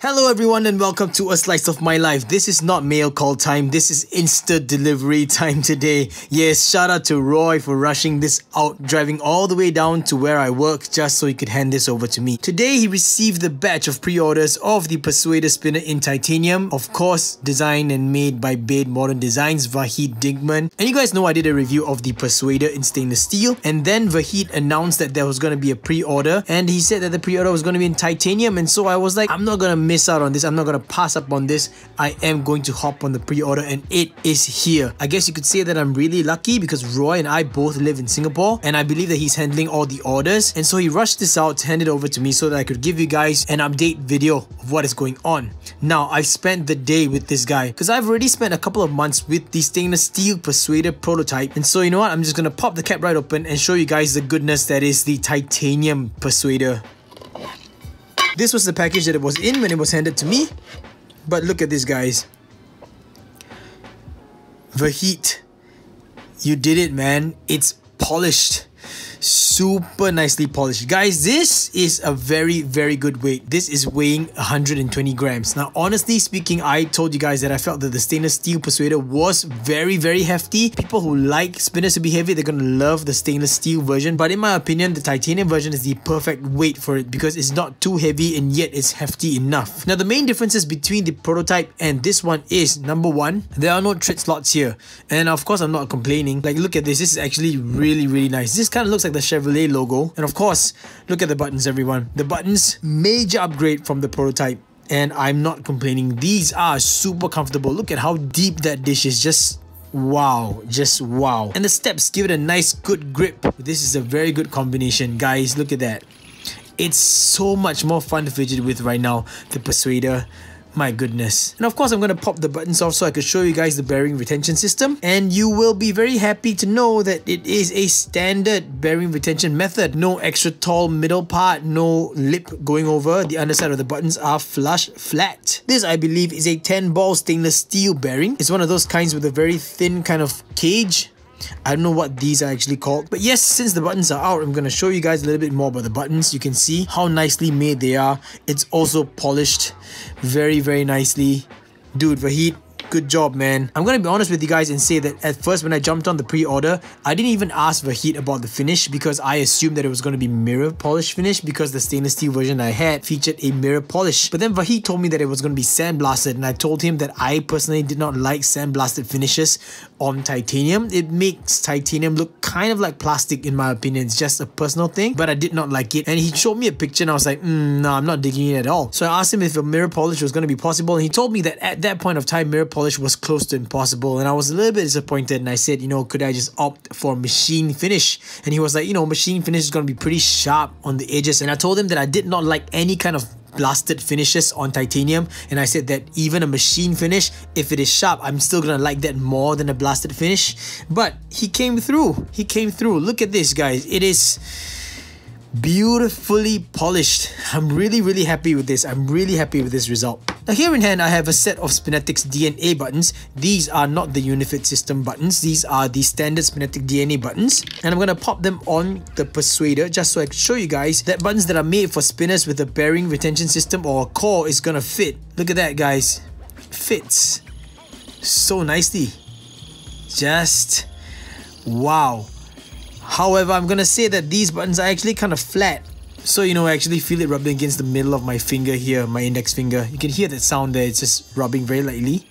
Hello everyone and welcome to A Slice of My Life. This is not mail call time, this is instant delivery time today. Yes, shout out to Roy for rushing this out, driving all the way down to where I work just so he could hand this over to me. Today he received the batch of pre-orders of the Persuader spinner in titanium, of course designed and made by Bade Modern Designs, Vahit. And you guys know I did a review of the Persuader in stainless steel, and then Vahit announced that there was going to be a pre-order, and he said that the pre-order was going to be in titanium, and so I was like, I'm not going to miss out on this, I'm not gonna pass up on this. I am going to hop on the pre-order and it is here. I guess you could say that I'm really lucky because Roy and I both live in Singapore and I believe that he's handling all the orders, and so he rushed this out to hand it over to me so that I could give you guys an update video of what is going on. Now I've spent the day with this guy because I've already spent a couple of months with the stainless steel Persuader prototype, and so you know what, I'm just gonna pop the cap right open and show you guys the goodness that is the titanium Persuader. This was the package that it was in when it was handed to me. But look at this, guys. Vahit, you did it, man. It's polished. Super nicely polished. Guys, this is a very good weight. This is weighing 120 grams. Now, honestly speaking, I told you guys that I felt that the stainless steel Persuader was very hefty. People who like spinners to be heavy, they're gonna love the stainless steel version. But in my opinion, the titanium version is the perfect weight for it because it's not too heavy and yet it's hefty enough. Now, the main differences between the prototype and this one is, number one, there are no tread slots here. And of course, I'm not complaining. Like, look at this. This is actually really nice. This kind of looks like the Chevrolet logo, and of course look at the buttons, everyone. The buttons, major upgrade from the prototype, and I'm not complaining. These are super comfortable. Look at how deep that dish is. Just wow. And the steps give it a nice good grip. This is a very good combination, guys. Look at that. It's so much more fun to fidget with right now, the Persuader. My goodness. And of course, I'm going to pop the buttons off so I could show you guys the bearing retention system. And you will be very happy to know that it is a standard bearing retention method. No extra tall middle part, no lip going over. The underside of the buttons are flush flat. This, I believe, is a 10-ball stainless steel bearing. It's one of those kinds with a very thin kind of cage. I don't know what these are actually called. But yes, since the buttons are out, I'm going to show you guys a little bit more about the buttons. You can see how nicely made they are. It's also polished very nicely. Dude, Vahit, good job, man. I'm going to be honest with you guys and say that at first when I jumped on the pre-order, I didn't even ask Vahit about the finish because I assumed that it was going to be mirror polish finish because the stainless steel version I had featured a mirror polish. But then Vahit told me that it was going to be sandblasted, and I told him that I personally did not like sandblasted finishes on titanium. It makes titanium look kind of like plastic in my opinion. It's just a personal thing, but I did not like it. And he showed me a picture and I was like, no, I'm not digging it at all. So I asked him if a mirror polish was going to be possible, and he told me that at that point of time, mirror polish was close to impossible, and I was a little bit disappointed, and I said, you know, could I just opt for machine finish? And he was like, you know, machine finish is going to be pretty sharp on the edges. And I told him that I did not like any kind of blasted finishes on titanium, and I said that even a machine finish, if it is sharp, I'm still gonna like that more than a blasted finish. But he came through. Look at this, guys. It is beautifully polished. I'm really happy with this. I'm really happy with this result. Now, here in hand, I have a set of Spinetics DNA buttons. These are not the Unifit system buttons. These are the standard Spinetic DNA buttons. And I'm going to pop them on the Persuader just so I can show you guys that buttons that are made for spinners with a bearing retention system or a core is going to fit. Look at that, guys. It fits so nicely. Just wow. However, I'm going to say that these buttons are actually kind of flat. So, you know, I actually feel it rubbing against the middle of my finger here, my index finger. You can hear that sound there. It's just rubbing very lightly.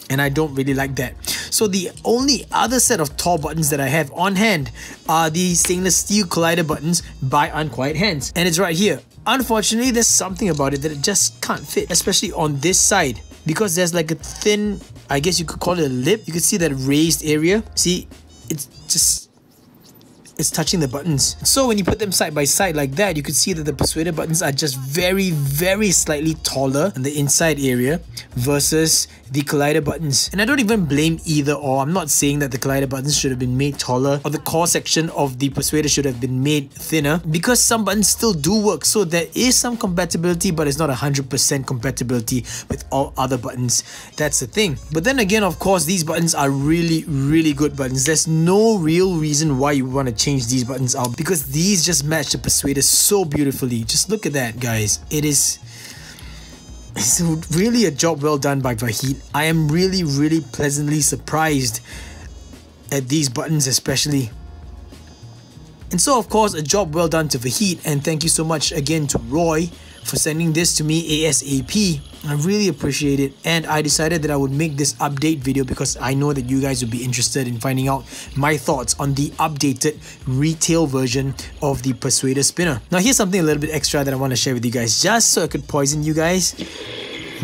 And I don't really like that. So the only other set of tall buttons that I have on hand are the stainless steel collider buttons by Unquiet Hands. And it's right here. Unfortunately, there's something about it that it just can't fit, especially on this side. Because there's like a thin, I guess you could call it a lip. You can see that raised area. See, it's touching the buttons. So when you put them side by side like that, you could see that the Persuader buttons are just very slightly taller in the inside area versus the collider buttons. And I don't even blame either or. I'm not saying that the collider buttons should have been made taller or the core section of the Persuader should have been made thinner, because some buttons still do work. So there is some compatibility, but it's not 100% compatibility with all other buttons. That's the thing. But then again, of course, these buttons are really good buttons. There's no real reason why you want to change these buttons out, because these just match the Persuader so beautifully. Just look at that, guys. It is It's really a job well done by Vahit. I am really pleasantly surprised at these buttons especially. And so of course, a job well done to Vahit, and thank you so much again to Roy for sending this to me ASAP. I really appreciate it, and I decided that I would make this update video because I know that you guys would be interested in finding out my thoughts on the updated retail version of the Persuader spinner. Now here's something a little bit extra that I want to share with you guys, just so I could poison you guys.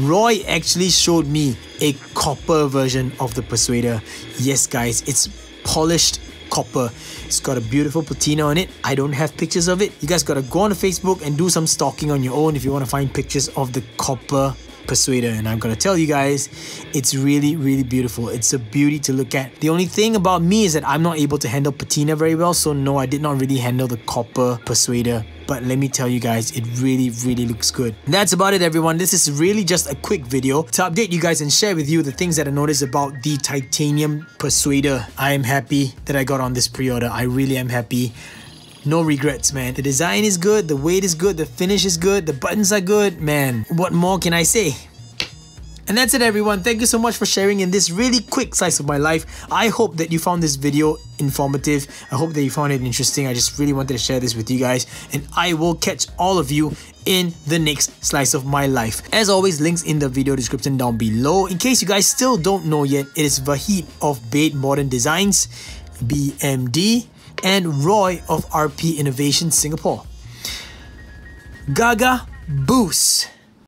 Roy actually showed me a copper version of the Persuader. Yes guys, it's polished copper. It's got a beautiful patina on it. I don't have pictures of it. You guys gotta go on to Facebook and do some stalking on your own if you want to find pictures of the copper Persuader, and I'm gonna tell you guys, it's really beautiful. It's a beauty to look at. The only thing about me is that I'm not able to handle patina very well, so no, I did not really handle the copper Persuader. But let me tell you guys, it really looks good. And that's about it, everyone. This is really just a quick video to update you guys and share with you the things that I noticed about the Titanium Persuader. I am happy that I got on this pre-order. I really am happy. No regrets, man. The design is good, the weight is good, the finish is good, the buttons are good. Man, what more can I say? And that's it, everyone. Thank you so much for sharing in this really quick slice of my life. I hope that you found this video informative. I hope that you found it interesting. I just really wanted to share this with you guys, and I will catch all of you in the next slice of my life. As always, links in the video description down below. In case you guys still don't know yet, it is Vahit of Bade Modern Designs, BMD, and Roy of RP Innovation Singapore. Gaga Boost!